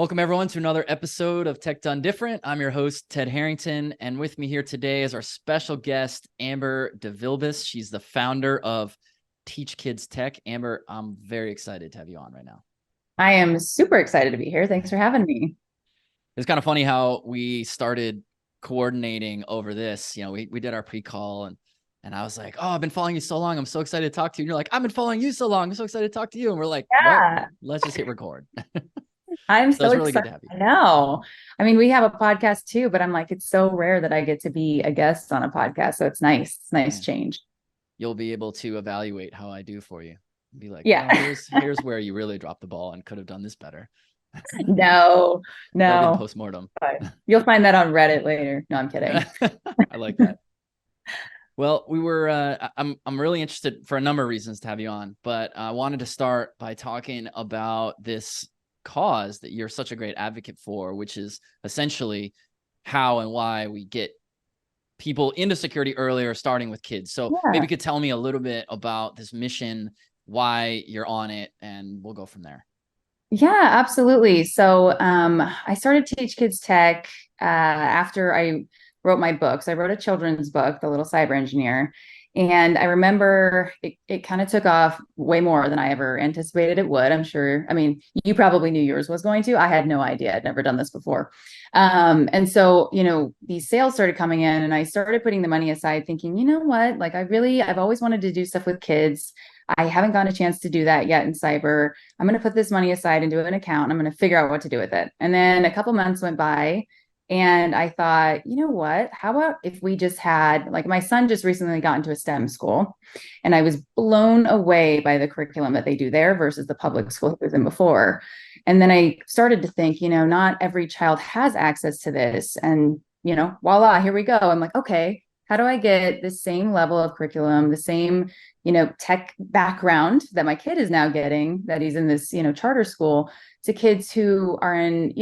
Welcome everyone to another episode of Tech Done Different. I'm your host, Ted Harrington, and with me here today is our special guest, Amber DeVilbiss. She's the founder of Teach Kids Tech. Amber, I'm very excited to have you on right now. I am super excited to be here. Thanks for having me. It's kind of funny how we started coordinating over this. We did our pre-call and I was like, oh, I've been following you so long. I'm so excited to talk to you. And you're like, I've been following you so long. I'm so excited to talk to you. And we're like, well, Yeah, let's just hit record. I'm So so it's really good excited. to have you. I know. I mean, we have a podcast too, but I'm like, it's so rare that I get to be a guest on a podcast. So it's nice. It's nice Yeah. change. You'll be able to evaluate how I do for you. Be like, well, Yeah. here's where you really dropped the ball and could have done this better. No, That'll be the no. postmortem. But you'll find that on Reddit later. No, I'm kidding. I like that. Well, I'm really interested for a number of reasons to have you on, but I wanted to start by talking about this cause that you're such a great advocate for, which is essentially how and why we get people into security earlier, starting with kids. So maybe Yeah. you could tell me a little bit about this mission, why you're on it, and we'll go from there. Yeah, absolutely. So I started Teach Kids Tech after I wrote my books. I wrote a children's book, The Little Cyber Engineer. And I remember it kind of took off way more than I ever anticipated it would. I'm sure. I mean, you probably knew yours was going to. I had no idea. I'd never done this before. And so, these sales started coming in and I started putting the money aside thinking, you know what? Like I've always wanted to do stuff with kids. I haven't gotten a chance to do that yet in cyber. I'm going to put this money aside into an account. And I'm going to figure out what to do with it. And then a couple months went by and I thought, you know what? How about if we just had, like, my son just recently got into a STEM school and I was blown away by the curriculum that they do there versus the public school he was in before. And then I started to think, not every child has access to this. And, voila, here we go. I'm like, okay, how do I get the same level of curriculum, the same, tech background that my kid is now getting, that he's in this, charter school, to kids who are in,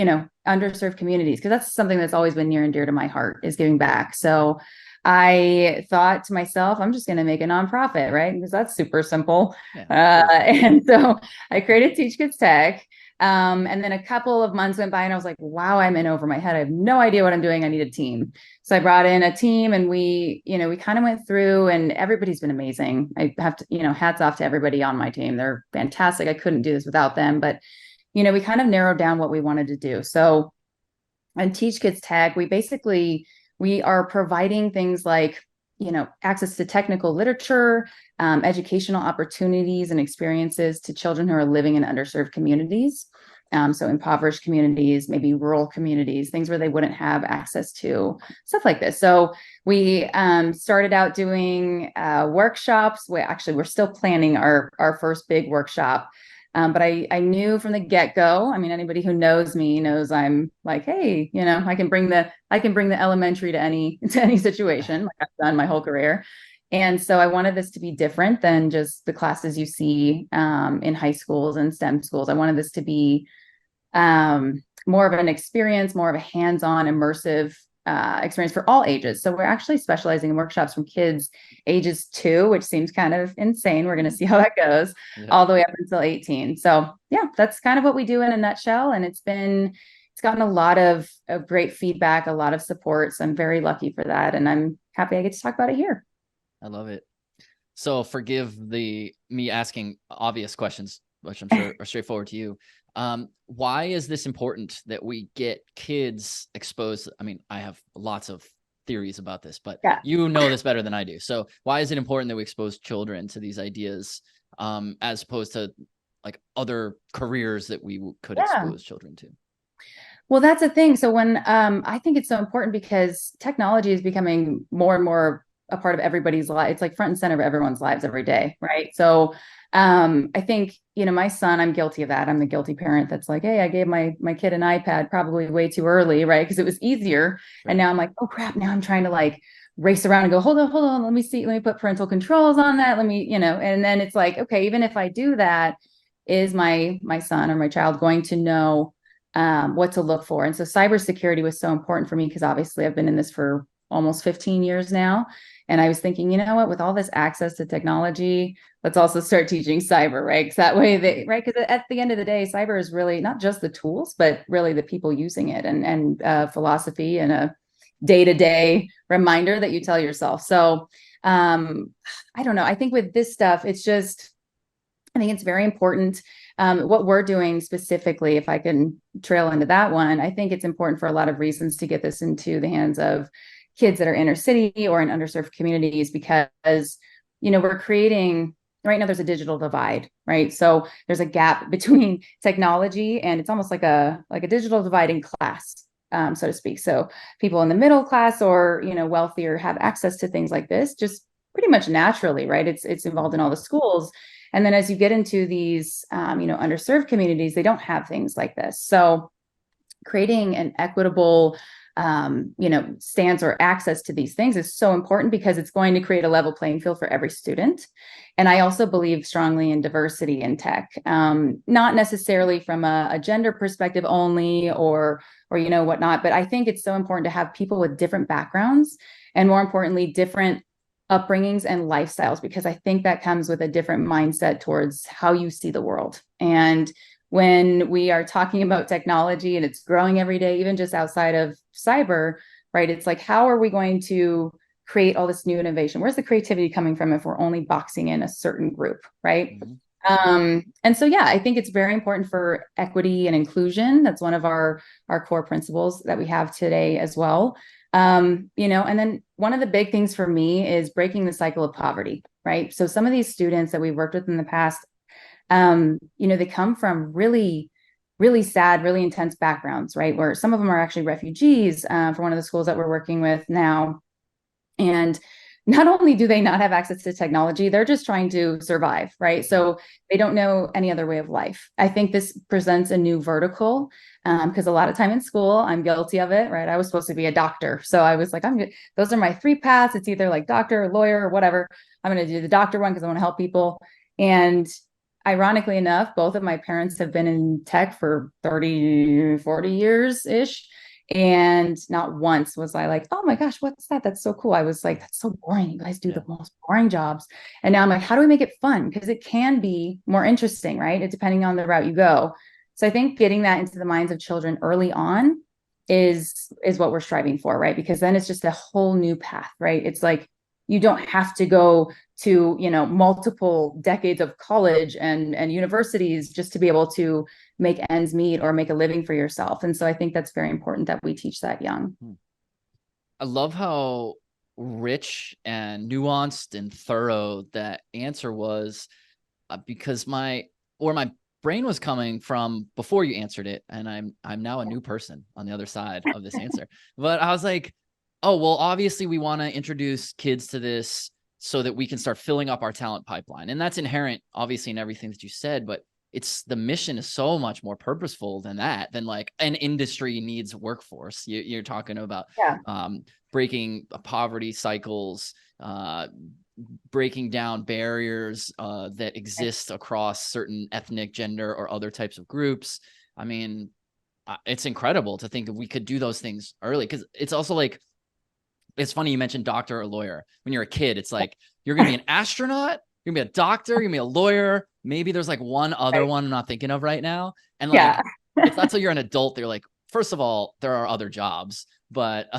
underserved communities? Because that's something that's always been near and dear to my heart, is giving back. So I thought to myself, I'm just going to make a nonprofit, right? Because that's super simple. Yeah, And so I created Teach Kids Tech. And then a couple of months went by and I was like, wow, I'm in over my head. I have no idea what I'm doing. I need a team. So I brought in a team and we kind of went through, and everybody's been amazing. I have to, hats off to everybody on my team. They're fantastic. I couldn't do this without them, but we kind of narrowed down what we wanted to do. So and Teach Kids Tech, we are providing things like, access to technical literature, educational opportunities and experiences to children who are living in underserved communities. So impoverished communities, maybe rural communities, things where they wouldn't have access to stuff like this. So we started out doing workshops. We're still planning our first big workshop. But I knew from the get-go, I mean, anybody who knows me knows I'm like, hey, I can bring the elementary to any situation, like I've done my whole career. And so I wanted this to be different than just the classes you see in high schools and STEM schools. I wanted this to be more of an experience, more of a hands-on, immersive experience for all ages. So we're actually specializing in workshops from kids ages 2, which seems kind of insane. We're going to see how that goes, all the way up until 18. So yeah, that's kind of what we do in a nutshell. And it's gotten a lot of great feedback, a lot of support. So I'm very lucky for that. And I'm happy I get to talk about it here. I love it. So forgive me asking obvious questions, which I'm sure are straightforward to you. Why is this important that we get kids exposed? I mean, I have lots of theories about this, but Yeah. you know this better than I do. So why is it important that we expose children to these ideas, as opposed to like other careers that we could expose children to? Well, that's the thing. So when I think it's so important because technology is becoming more and more a part of everybody's life. It's like front and center of everyone's lives every day, right? So I think, my son, I'm guilty of that. I'm the guilty parent that's like, hey, I gave my kid an iPad probably way too early, right? Because it was easier. Right. And now I'm like, oh crap, now I'm trying to like race around and go, hold on, let me put parental controls on that. And then it's like, okay, even if I do that, is my son or my child going to know what to look for? And so cybersecurity was so important for me because obviously I've been in this for almost 15 years now. And I was thinking, you know what, with all this access to technology, let's also start teaching cyber, right? Because that way right? Because at the end of the day, cyber is really not just the tools, but really the people using it, and philosophy, and a day-to-day reminder that you tell yourself. So I don't know. I think with this stuff, I think it's very important. What we're doing specifically, if I can trail into that one, I think it's important for a lot of reasons to get this into the hands of kids that are inner city or in underserved communities, because, we're creating, right now there's a digital divide, right? So there's a gap between technology, and it's almost like a digital divide in class, so to speak. So people in the middle class or, wealthier have access to things like this just pretty much naturally, right? It's involved in all the schools. And then as you get into these, underserved communities, they don't have things like this. So creating an equitable, stance or access to these things is so important, because it's going to create a level playing field for every student. And I also believe strongly in diversity in tech, not necessarily from a gender perspective only, or whatnot, but I think it's so important to have people with different backgrounds, and more importantly, different upbringings and lifestyles, because I think that comes with a different mindset towards how you see the world. And when we are talking about technology and it's growing every day, even just outside of cyber, right? It's like, how are we going to create all this new innovation? Where's the creativity coming from if we're only boxing in a certain group, right? And so, yeah, I think it's very important for equity and inclusion. That's one of our core principles that we have today as well. And then one of the big things for me is breaking the cycle of poverty, right? So some of these students that we've worked with in the past, they come from really, really sad, really intense backgrounds, right? Where some of them are actually refugees for one of the schools that we're working with now. And not only do they not have access to technology, they're just trying to survive, right? So they don't know any other way of life. I think this presents a new vertical, because a lot of time in school, I'm guilty of it, right? I was supposed to be a doctor. So I was like, those are my three paths. It's either like doctor or lawyer or whatever. I'm going to do the doctor one because I want to help people. And ironically enough, both of my parents have been in tech for 30, 40 years ish. And not once was I like, oh my gosh, what's that? That's so cool. I was like, that's so boring. You guys do the most boring jobs. And now I'm like, how do we make it fun? Because it can be more interesting, right? It's depending on the route you go. So I think getting that into the minds of children early on is what we're striving for, right? Because then it's just a whole new path, right? It's like, you don't have to go to, multiple decades of college and universities just to be able to make ends meet or make a living for yourself. And so I think that's very important that we teach that young. I love how rich and nuanced and thorough that answer was, because my brain was coming from before you answered it, and I'm now a new person on the other side of this answer. But I was like, oh, well, obviously we want to introduce kids to this so that we can start filling up our talent pipeline. And that's inherent, obviously, in everything that you said, but the mission is so much more purposeful than that, than like an industry needs workforce. You're talking about breaking poverty cycles, breaking down barriers that exist across certain ethnic, gender, or other types of groups. I mean, it's incredible to think that we could do those things early, because it's also like, it's funny you mentioned doctor or lawyer. When you're a kid, it's like, you're going to be an astronaut, you're going to be a doctor, you're going to be a lawyer. Maybe there's like one other one I'm not thinking of right now. And like, it's not till you're an adult, they're like, first of all, there are other jobs, but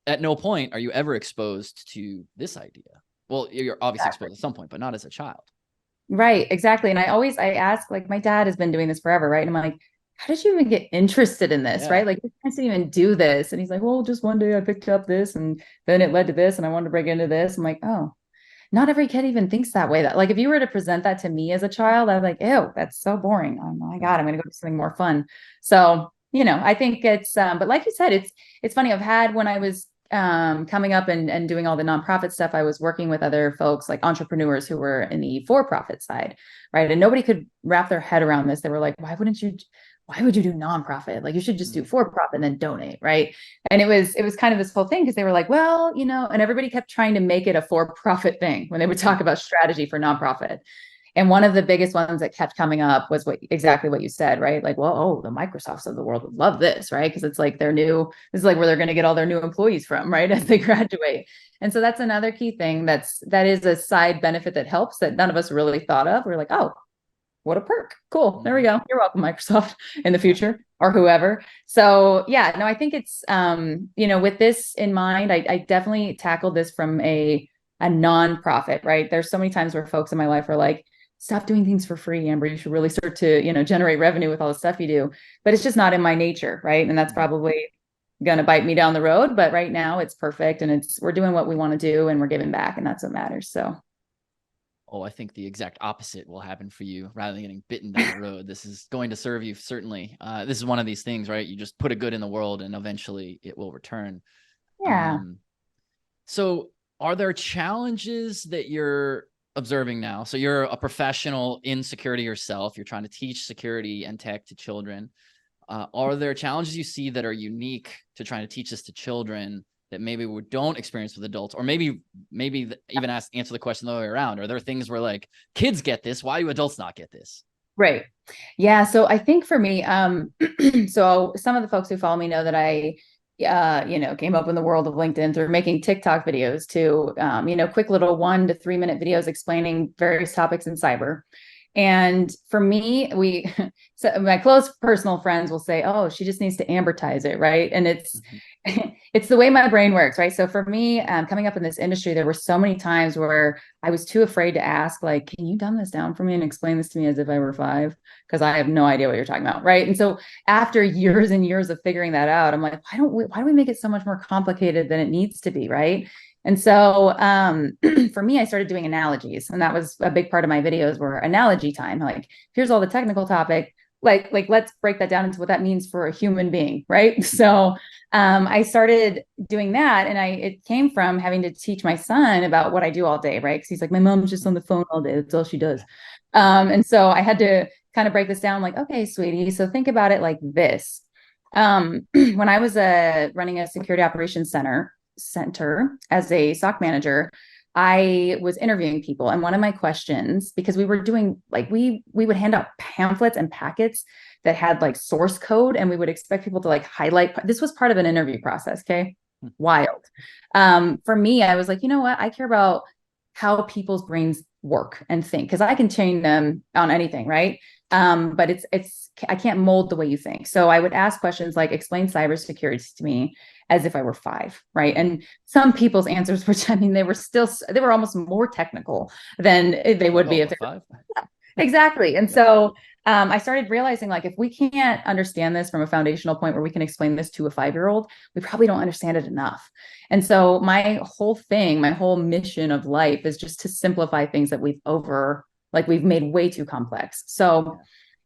at no point are you ever exposed to this idea. Well, you're obviously exposed at some point, but not as a child. Right, exactly. And I ask, like, my dad has been doing this forever, right? And I'm like, how did you even get interested in this, right? Like, your parents didn't even do this. And he's like, well, just one day I picked up this and then it led to this and I wanted to break into this. I'm like, oh, not every kid even thinks that way. That, like, if you were to present that to me as a child, I'm like, ew, that's so boring. Oh my God, I'm going to go do something more fun. So, I think it's, but like you said, it's funny. I've had, when I was coming up and doing all the nonprofit stuff, I was working with other folks, like entrepreneurs who were in the for-profit side, right? And nobody could wrap their head around this. They were like, why would you do nonprofit? Like, you should just do for-profit and then donate, right? And it was kind of this whole thing, because they were like, well, and everybody kept trying to make it a for-profit thing when they would talk about strategy for nonprofit. And one of the biggest ones that kept coming up was exactly what you said, right? Like, well, oh, the Microsofts of the world would love this, right? Because it's like this is like where they're going to get all their new employees from, right? As they graduate. And so that's another key thing that is a side benefit that helps that none of us really thought of. We're like, oh, what a perk. Cool. There we go. You're welcome, Microsoft, in the future or whoever. So yeah, no, I think it's, with this in mind, I definitely tackled this from a nonprofit, right? There's so many times where folks in my life are like, stop doing things for free, Amber. You should really start to, generate revenue with all the stuff you do. But it's just not in my nature, right? And that's probably going to bite me down the road. But right now it's perfect. And we're doing what we want to do and we're giving back. And that's what matters. So. Oh, I think the exact opposite will happen for you. Rather than getting bitten down the road, this is going to serve you, certainly. This is one of these things, right? You just put a good in the world and eventually it will return. Yeah. So are there challenges that you're observing now? So you're a professional in security yourself. You're trying to teach security and tech to children. Are there challenges you see that are unique to trying to teach this to children that maybe we don't experience with adults, or maybe even answer the question the other way around? Are there things where like kids get this, why do adults not get this? Right. Yeah. So I think for me, so some of the folks who follow me know that I, came up in the world of LinkedIn through making TikTok videos to, quick little 1 to 3 minute videos explaining various topics in cyber. And for me, so my close personal friends will say, oh, she just needs to amortize it. Right. And it's the way my brain works. Right. So for me, coming up in this industry, there were so many times where I was too afraid to ask, like, can you dumb this down for me and explain this to me as if I were 5? Because I have no idea what you're talking about. Right. And so after years and years of figuring that out, I'm like, why do we make it so much more complicated than it needs to be? Right. And so for me, I started doing analogies, and that was a big part of my videos were analogy time. Like, here's all the technical topic, like let's break that down into what that means for a human being, right? So I started doing that, and it came from having to teach my son about what I do all day, right? Because he's like, my mom's just on the phone all day. That's all she does. And so I had to kind of break this down, like, okay, sweetie, so think about it like this. When I was running a security operations center as a SOC manager, I was interviewing people. And one of my questions, because we were doing like, we would hand out pamphlets and packets that had like source code, and we would expect people to like highlight. This was part of an interview process. Okay. Wild. For me, I was like, you know what? I care about how people's brains work and think, because I can train them on anything. Right. But I can't mold the way you think. So I would ask questions like, explain cybersecurity to me as if I were 5, right? And some people's answers, which I mean, they were almost more technical than they would be if they were 5. Exactly. And so I started realizing, like, if we can't understand this from a foundational point where we can explain this to a 5-year-old, we probably don't understand it enough. And so my whole mission of life is just to simplify things that we've made way too complex. So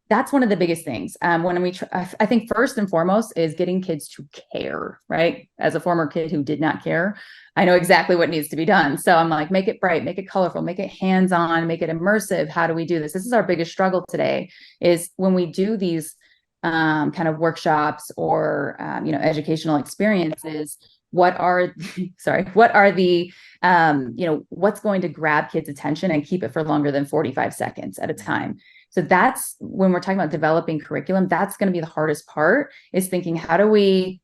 that's one of the biggest things. I think first and foremost is getting kids to care, right? As a former kid who did not care, I know exactly what needs to be done. So I'm like, make it bright, make it colorful, make it hands-on, make it immersive. How do we do this? This is our biggest struggle today, is when we do these kind of workshops or, educational experiences, what are the, what's going to grab kids' attention and keep it for longer than 45 seconds at a time? So that's when we're talking about developing curriculum, that's going to be the hardest part, is thinking, how do we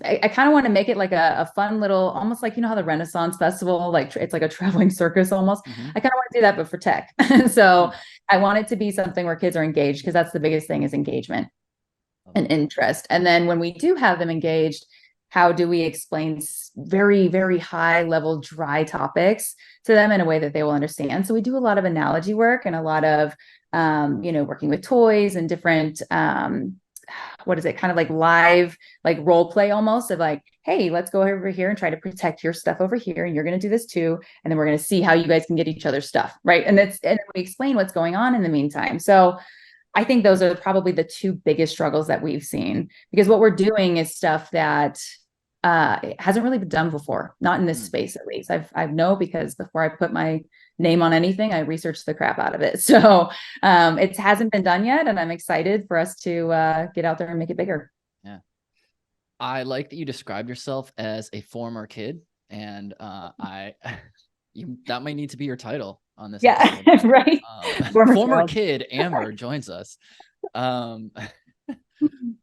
I kind of want to make it like a fun little, almost like, how the Renaissance Festival, like it's like a traveling circus almost. I kind of want to do that, but for tech. So I want it to be something where kids are engaged, because that's the biggest thing, is engagement and interest. And then when we do have them engaged, how do we explain very, very high level, dry topics to them in a way that they will understand? So we do a lot of analogy work and a lot of, working with toys and different, kind of like live, like role play almost, of like, hey, let's go over here and try to protect your stuff over here. And you're going to do this too. And then we're going to see how you guys can get each other's stuff. Right. And we explain what's going on in the meantime. So I think those are probably the 2 biggest struggles that we've seen, because what we're doing is stuff that it hasn't really been done before, not in this space, at least. I know, because before I put my name on anything, I researched the crap out of it. So it hasn't been done yet, and I'm excited for us to get out there and make it bigger. Yeah. I like that you described yourself as a former kid, and that might need to be your title. on this Yeah, episode. right. Former kid Amber joins us. I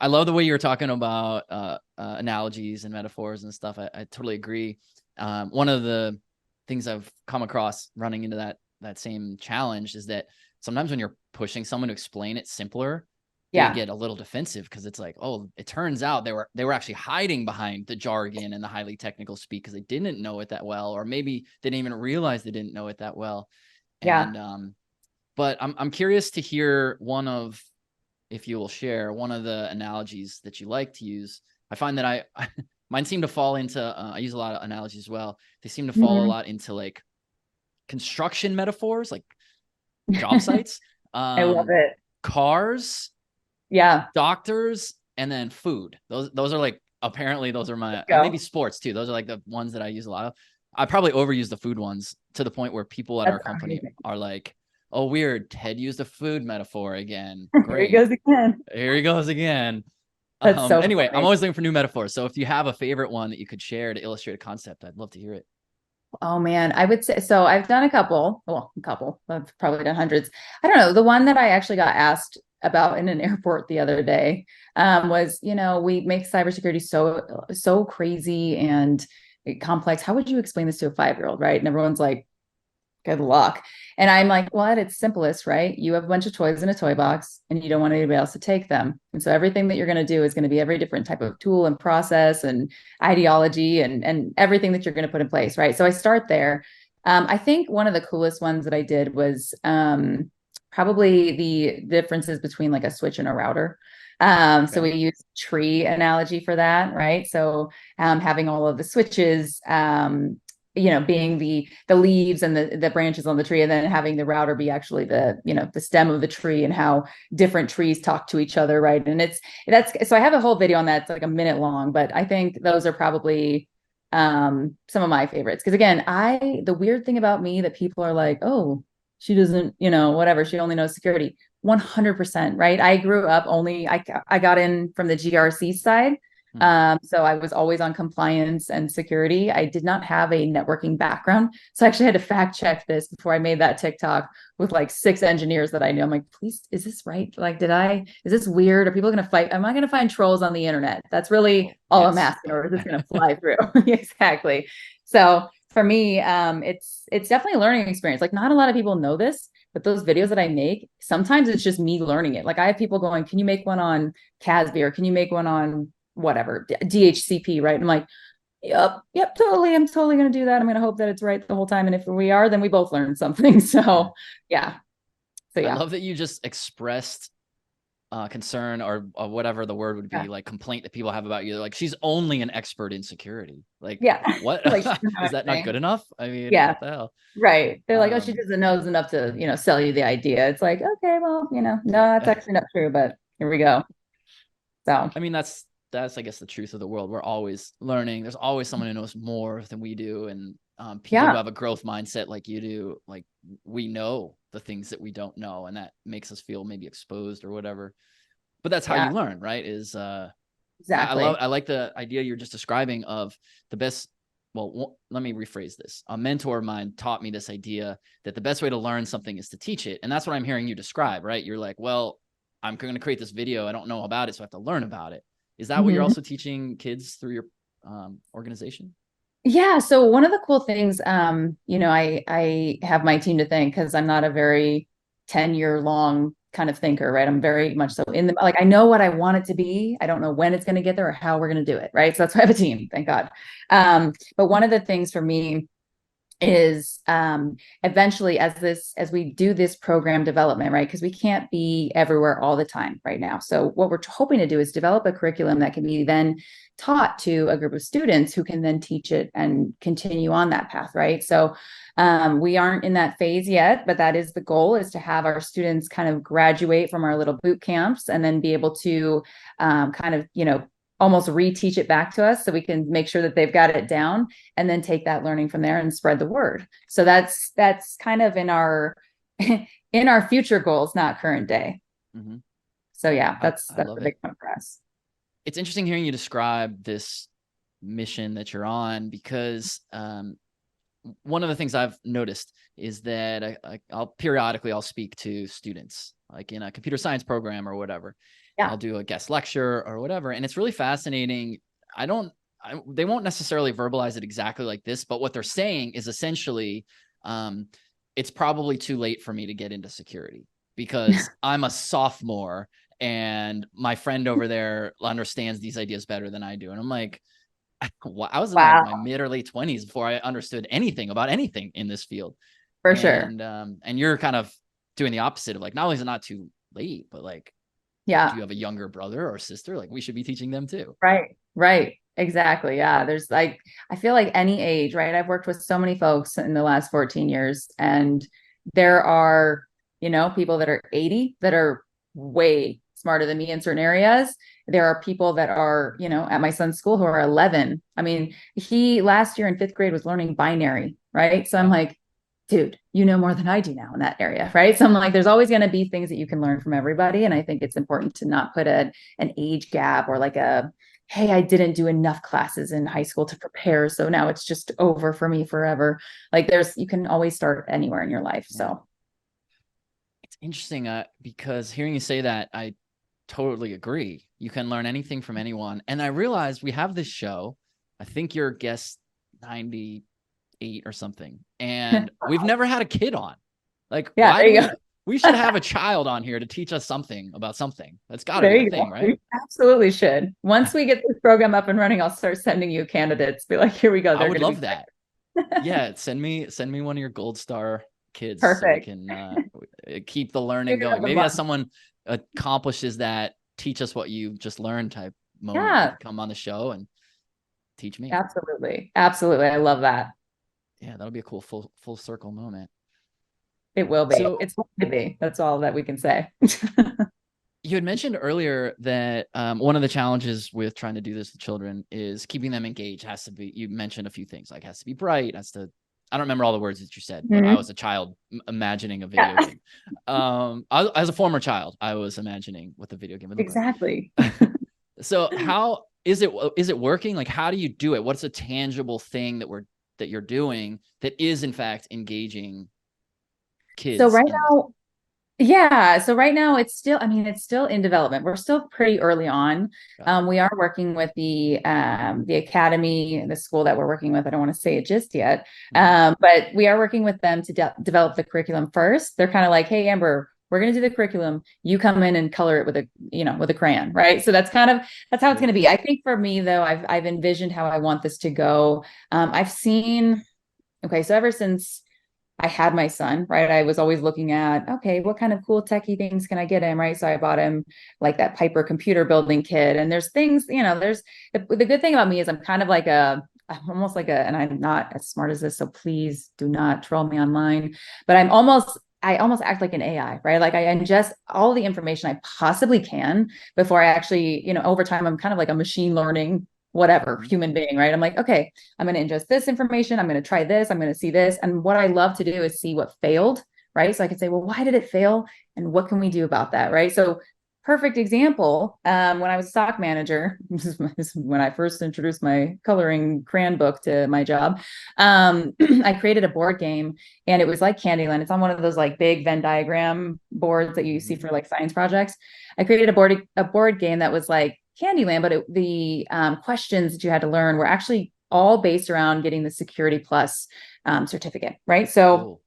love the way you were talking about analogies and metaphors and stuff. I totally agree. One of the things I've come across running into that same challenge is that sometimes when you're pushing someone to explain it simpler, they get a little defensive because it's like, oh, it turns out they were actually hiding behind the jargon and the highly technical speak because they didn't know it that well, or maybe they didn't even realize they didn't know it that well. And but I'm curious to hear if you will share one of the analogies that you like to use. I find that mine seem to fall into, I use a lot of analogies as well. They seem to fall a lot into like construction metaphors, like job sites, I love it. cars, doctors, and then food. Those are like, apparently those are my, maybe sports too. Those are like the ones that I use a lot of. I probably overuse the food ones to the point where people at our company are like, oh, weird. Ted used a food metaphor again. Great. Here he goes again. Here he goes again. That's so anyway, funny. I'm always looking for new metaphors. So if you have a favorite one that you could share to illustrate a concept, I'd love to hear it. Oh man, I would say so. I've done a couple. Well, a couple. I've probably done hundreds. I don't know. The one that I actually got asked about in an airport the other day was, we make cybersecurity so crazy and complex. How would you explain this to a 5-year-old, right? And everyone's like, good luck. And I'm like, well, at its simplest, right? You have a bunch of toys in a toy box and you don't want anybody else to take them. And so everything that you're going to do is going to be every different type of tool and process and ideology and everything that you're going to put in place, right? So I start there. I think one of the coolest ones that I did was probably the differences between like a switch and a router. So we use tree analogy for that, right? So having all of the switches, being the leaves and the branches on the tree, and then having the router be actually the stem of the tree and how different trees talk to each other, right? And so I have a whole video on that. It's like a minute long, but I think those are probably some of my favorites. Because again, the weird thing about me that people are like, oh, she doesn't, whatever, she only knows security. 100%, right? I grew up I got in from the GRC side. So I was always on compliance and security. I did not have a networking background. So I actually had to fact check this before I made that TikTok with like 6 engineers that I knew. I'm like, please, is this right? Like, is this weird? Are people going to fight? Am I going to find trolls on the internet? That's really all I'm asking, or is this going to fly through? Exactly. So for me, it's definitely a learning experience. Like not a lot of people know this, but those videos that I make, sometimes it's just me learning it. Like I have people going, can you make one on CASB, or can you make one on whatever, DHCP, right? I'm like, yep, totally. I'm totally going to do that. I'm going to hope that it's right the whole time. And if we are, then we both learned something. So yeah. I love that you just expressed concern or whatever the word would be, like complaint that people have about you. Like, she's only an expert in security. Like, what? Like, is that not good enough? I mean, what the hell? Right. They're like, oh, she doesn't know enough to, sell you the idea. It's like, okay, well, no, that's actually not true, but here we go. So, I mean, that's, I guess, the truth of the world. We're always learning. There's always someone who knows more than we do. And people who have a growth mindset like you do, like we know the things that we don't know, and that makes us feel maybe exposed or whatever. But that's how you learn, right? Exactly. I like the idea you're just describing of the best. Well, let me rephrase this. A mentor of mine taught me this idea that the best way to learn something is to teach it. And that's what I'm hearing you describe, right? You're like, well, I'm going to create this video. I don't know about it, so I have to learn about it. Is that what you're also teaching kids through your organization? Yeah. So one of the cool things, I have my team to thank, because I'm not a very 10-year long kind of thinker, right? I'm very much so like, I know what I want it to be. I don't know when it's going to get there or how we're going to do it. Right. So that's why I have a team, thank God. But one of the things for me is eventually, as we do this program development, right? Because we can't be everywhere all the time right now. So what we're hoping to do is develop a curriculum that can be then taught to a group of students who can then teach it and continue on that path, right? So we aren't in that phase yet, but that is the goal, is to have our students kind of graduate from our little boot camps and then be able to kind of, almost reteach it back to us so we can make sure that they've got it down, and then take that learning from there and spread the word. So that's kind of in our future goals, not current day. Mm-hmm. So yeah, that's a big one for us. It's interesting hearing you describe this mission that you're on, because one of the things I've noticed is that I'll periodically speak to students, like in a computer science program or whatever. Yeah. I'll do a guest lecture or whatever. And it's really fascinating. They won't necessarily verbalize it exactly like this, but what they're saying is essentially, it's probably too late for me to get into security because I'm a sophomore and my friend over there understands these ideas better than I do. And I'm like, I was in like my mid or late 20s before I understood anything about anything in this field. For sure. And you're kind of doing the opposite of like, not only is it not too late, but like, do you have a younger brother or sister? Like we should be teaching them too. Right. Exactly. Yeah. There's like, I feel like any age, right? I've worked with so many folks in the last 14 years, and there are, people that are 80 that are way smarter than me in certain areas. There are people that are, at my son's school who are 11. I mean, he last year in 5th grade was learning binary, right? So I'm like, dude, you know more than I do now in that area, right? So I'm like, there's always going to be things that you can learn from everybody. And I think it's important to not put an age gap or like hey, I didn't do enough classes in high school to prepare, so now it's just over for me forever. Like you can always start anywhere in your life. So it's interesting because hearing you say that, I totally agree. You can learn anything from anyone. And I realized we have this show. I think you're guest 98 or something. And we've never had a kid on. Like, we should have a child on here to teach us something about something. That's got to be a thing, right? We absolutely should. Once we get this program up and running, I'll start sending you candidates. Be like, here we go. I would love that. Yeah. Send me one of your gold star kids. Perfect. So we can keep the learning going. Maybe as someone accomplishes that, teach us what you just learned type moment, come on the show and teach me. Absolutely. I love that. Yeah, that'll be a cool full circle moment. It will be. It's going to be. That's all that we can say. You had mentioned earlier that one of the challenges with trying to do this with children is keeping them engaged. Has to be, you mentioned a few things, like has to be bright, I don't remember all the words that you said, but I was a child imagining a video game. As a former child, I was imagining what the video game would look exactly. like. So how is it working? Like, how do you do it? What's a tangible thing that you're doing that is in fact engaging kids? So right now it's still in development. We're still pretty early on. We are working with the academy, the school that we're working with. I don't want to say it just yet. But we are working with them to develop the curriculum first. They're kind of like, hey, Amber, we're going to do the curriculum. You come in and color it with a crayon. Right. So that's how it's going to be. I think for me though, I've envisioned how I want this to go. So ever since I had my son, right, I was always looking at, okay, what kind of cool techie things can I get him, right? So I bought him like that Piper computer building kit. And there's things, there's the good thing about me is I'm kind of like I'm almost like and I'm not as smart as this, so please do not troll me online, but I almost act like an AI, right? Like I ingest all the information I possibly can before I actually, over time, I'm kind of like a machine learning whatever human being, right? I'm like, okay, I'm going to ingest this information. I'm going to try this. I'm going to see this. And what I love to do is see what failed, right? So I can say, well, why did it fail? And what can we do about that, right? So perfect example, when I was a stock manager, this is when I first introduced my coloring crayon book to my job. I created a board game, and it was like Candyland. It's on one of those like big Venn diagram boards that you see for like science projects. I created a board game that was like Candyland, but the questions that you had to learn were actually all based around getting the Security Plus certificate, right? So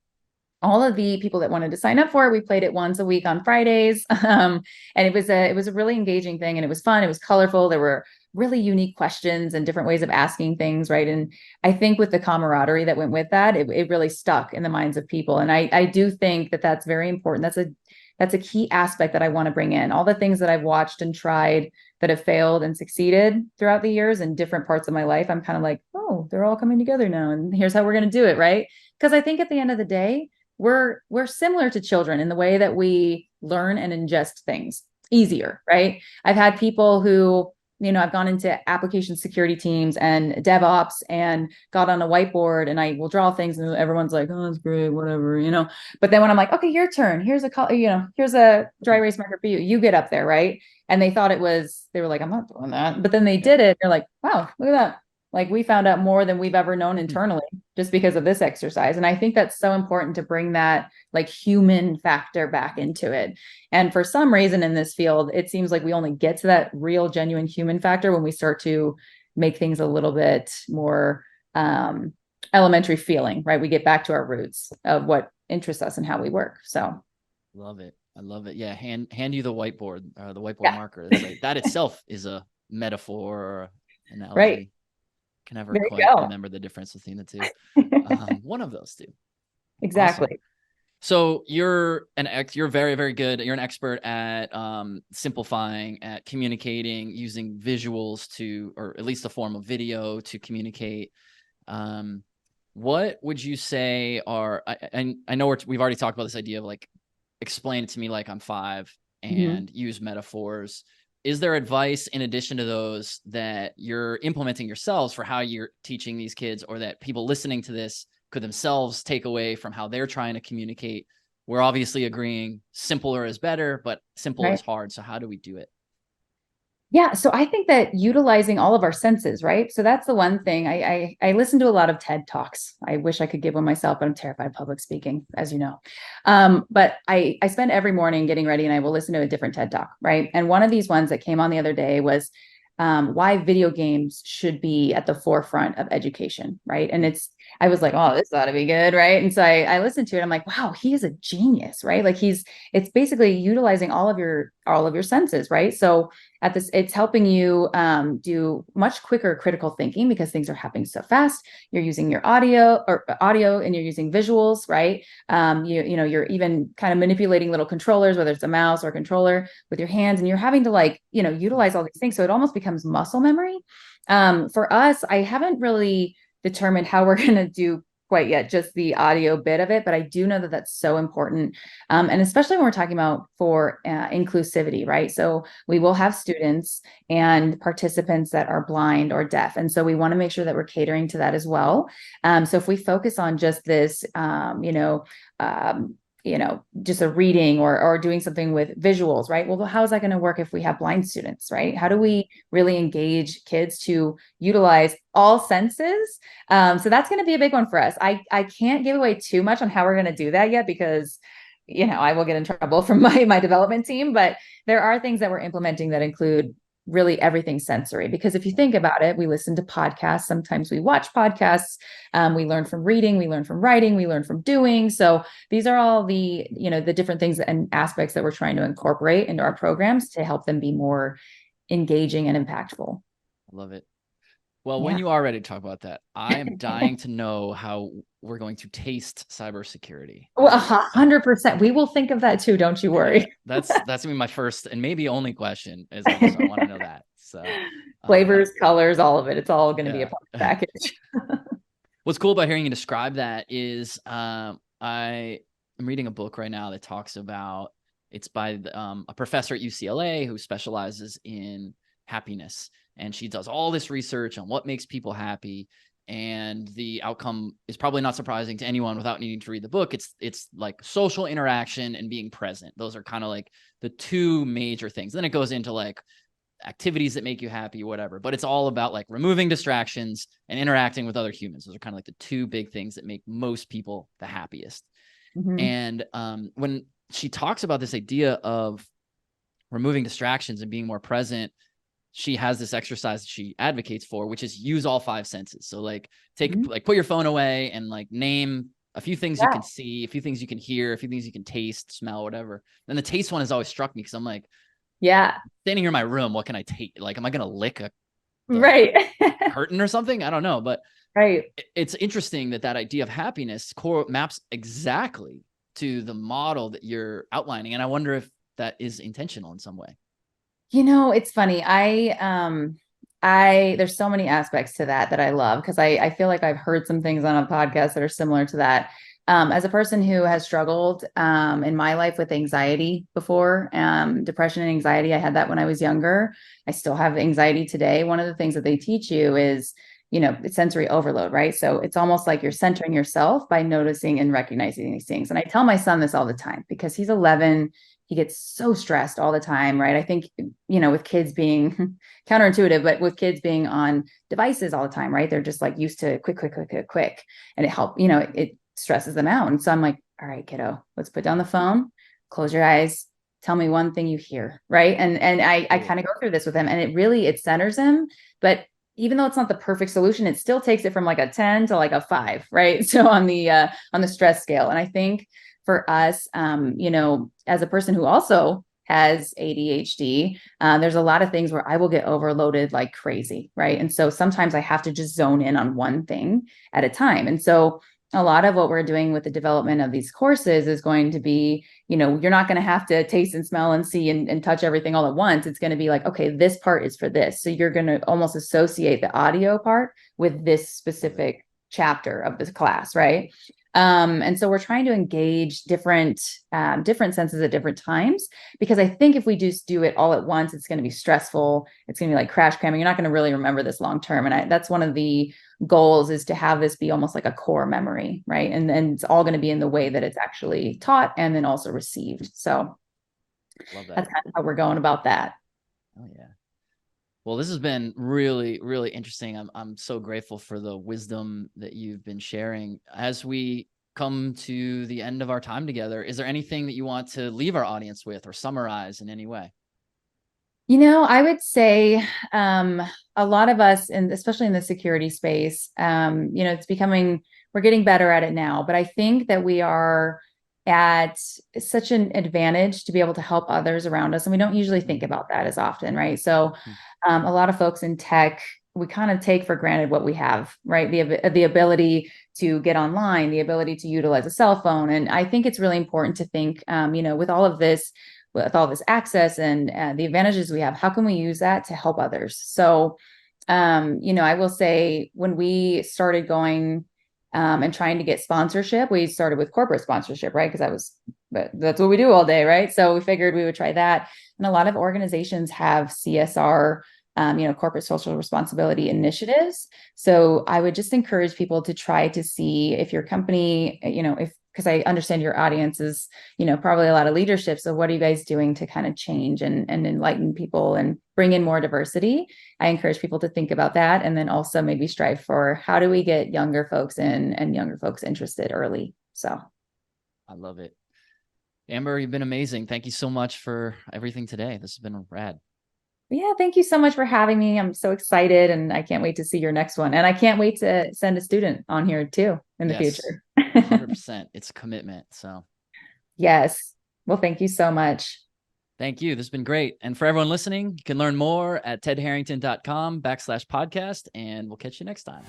all of the people that wanted to sign up for it, we played it once a week on Fridays, and it was a really engaging thing, and it was fun. It was colorful. There were really unique questions and different ways of asking things, right? And I think with the camaraderie that went with that, it really stuck in the minds of people. And I do think that that's very important. That's a key aspect that I want to bring in. All the things that I've watched and tried that have failed and succeeded throughout the years in different parts of my life, I'm kind of like, oh, they're all coming together now, and here's how we're going to do it, right? Because I think at the end of the day, we're similar to children in the way that we learn and ingest things easier, right? I've had people who, I've gone into application security teams and DevOps and got on a whiteboard, and I will draw things, and everyone's like, oh, that's great, whatever, But then when I'm like, okay, your turn, here's a dry erase marker for you. You get up there, right? And they thought they were like, I'm not doing that. But then they did it. They're like, wow, look at that. Like we found out more than we've ever known internally just because of this exercise. And I think that's so important to bring that like human factor back into it. And for some reason in this field, it seems like we only get to that real genuine human factor when we start to make things a little bit more elementary feeling, right? We get back to our roots of what interests us and how we work. So love it. I love it. Yeah. Hand you the whiteboard, marker. It's like, that itself is a metaphor or analogy. Right. Can never quite remember the difference between the two. One of those two. Exactly. Awesome. So you're very, very good. You're an expert at simplifying, at communicating, using visuals to, or at least a form of video to communicate. What would you say are, I know we've already talked about this idea of like, explain it to me like I'm 5 and use metaphors. Is there advice in addition to those that you're implementing yourselves for how you're teaching these kids, or that people listening to this could themselves take away from how they're trying to communicate? We're obviously agreeing simpler is better, but simple is hard. So how do we do it? Yeah. So I think that utilizing all of our senses, right? So that's the one thing. I listen to a lot of TED Talks. I wish I could give one myself, but I'm terrified of public speaking, as you know. But I spend every morning getting ready and I will listen to a different TED Talk, right? And one of these ones that came on the other day was why video games should be at the forefront of education, right? And I was like, oh, this ought to be good, right? And so I listened to it. I'm like, wow, he is a genius, right? Like it's basically utilizing all of your senses, right? So it's helping you do much quicker critical thinking because things are happening so fast. You're using your audio and you're using visuals, right? You're even kind of manipulating little controllers, whether it's a mouse or a controller with your hands, and you're having to utilize all these things. So it almost becomes muscle memory. For us, I haven't really determined how we're going to do quite yet, just the audio bit of it. But I do know that that's so important. And especially when we're talking about for inclusivity, right? So we will have students and participants that are blind or deaf. And so we want to make sure that we're catering to that as well. So if we focus on just this, just a reading or doing something with visuals, right? Well, how is that going to work if we have blind students, right? How do we really engage kids to utilize all senses? So that's going to be a big one for us. I can't give away too much on how we're going to do that yet because, I will get in trouble from my development team, but there are things that we're implementing that include really everything sensory. Because if you think about it, we listen to podcasts. Sometimes we watch podcasts. We learn from reading, we learn from writing, we learn from doing. So these are all the different things and aspects that we're trying to incorporate into our programs to help them be more engaging and impactful. I love it. Well, when you are ready to talk about that, I am dying to know how we're going to taste cybersecurity. Well, 100%. We will think of that too. Don't you worry. That's gonna be my first and maybe only question. I want to know that. So flavors, colors, all of it. It's all going to be a part of the package. What's cool about hearing you describe that is I am reading a book right now that talks about, it's by a professor at UCLA who specializes in happiness. And she does all this research on what makes people happy. And the outcome is probably not surprising to anyone without needing to read the book. It's like social interaction and being present. Those are kind of like the two major things. Then it goes into like activities that make you happy, whatever. But it's all about like removing distractions and interacting with other humans. Those are kind of like the two big things that make most people the happiest. Mm-hmm. And when she talks about this idea of removing distractions and being more present, she has this exercise that she advocates for, which is use all 5 senses. So like put your phone away and like name a few things you can see, a few things you can hear, a few things you can taste, smell, whatever. And the taste one has always struck me because I'm like, standing here in my room, what can I take? Like, am I going to lick a curtain or something? I don't know. But it's interesting that idea of happiness maps exactly to the model that you're outlining. And I wonder if that is intentional in some way. It's funny. There's so many aspects to that I love because I feel like I've heard some things on a podcast that are similar to that. As a person who has struggled in my life with anxiety before, depression and anxiety, I had that when I was younger. I still have anxiety today. One of the things that they teach you is, it's sensory overload, right? So it's almost like you're centering yourself by noticing and recognizing these things. And I tell my son this all the time because he's 11. he gets so stressed all the time, right? I think, with kids being counterintuitive, but with kids being on devices all the time, right? They're just like used to quick. And it stresses them out. And so I'm like, all right, kiddo, let's put down the phone, close your eyes, tell me one thing you hear, right? And I kind of go through this with him, and it centers him. But even though it's not the perfect solution, it still takes it from like a 10 to like a 5, right? So on the stress scale. And I think for us, as a person who also has ADHD, there's a lot of things where I will get overloaded like crazy, right? And so sometimes I have to just zone in on one thing at a time. And so a lot of what we're doing with the development of these courses is going to be, you're not going to have to taste and smell and see and touch everything all at once. It's going to be like, okay, this part is for this. So you're going to almost associate the audio part with this specific chapter of this class, right? And so we're trying to engage different senses at different times, because I think if we just do it all at once, it's going to be stressful. It's going to be like crash cramming. You're not going to really remember this long term. And that's one of the goals, is to have this be almost like a core memory, right? And then it's all going to be in the way that it's actually taught and then also received. So Love that. that's kind of how we're going about that. Oh yeah. Well, this has been really, really interesting. I'm so grateful for the wisdom that you've been sharing. As we come to the end of our time together, is there anything that you want to leave our audience with or summarize in any way? I would say a lot of us, and especially in the security space, we're getting better at it now, but I think that we are at such an advantage to be able to help others around us. And we don't usually think about that as often, right? So a lot of folks in tech, we kind of take for granted what we have, right? The ability to get online, the ability to utilize a cell phone. And I think it's really important to think, with all this access and the advantages we have, how can we use that to help others? So, I will say, when we started going and trying to get sponsorship, we started with corporate sponsorship, right? Because that's what we do all day, right? So we figured we would try that. And a lot of organizations have CSR, corporate social responsibility initiatives. So I would just encourage people to try to see if your company, because I understand your audience is, probably a lot of leadership. So what are you guys doing to kind of change and enlighten people and bring in more diversity? I encourage people to think about that. And then also maybe strive for, how do we get younger folks in and younger folks interested early? So I love it. Amber, you've been amazing. Thank you so much for everything today. This has been rad. Yeah, thank you so much for having me. I'm so excited, and I can't wait to see your next one. And I can't wait to send a student on here too in the future. 100%. It's a commitment. So yes. Well, thank you so much. Thank you. This has been great. And for everyone listening, you can learn more at tedharrington.com/podcast, and we'll catch you next time.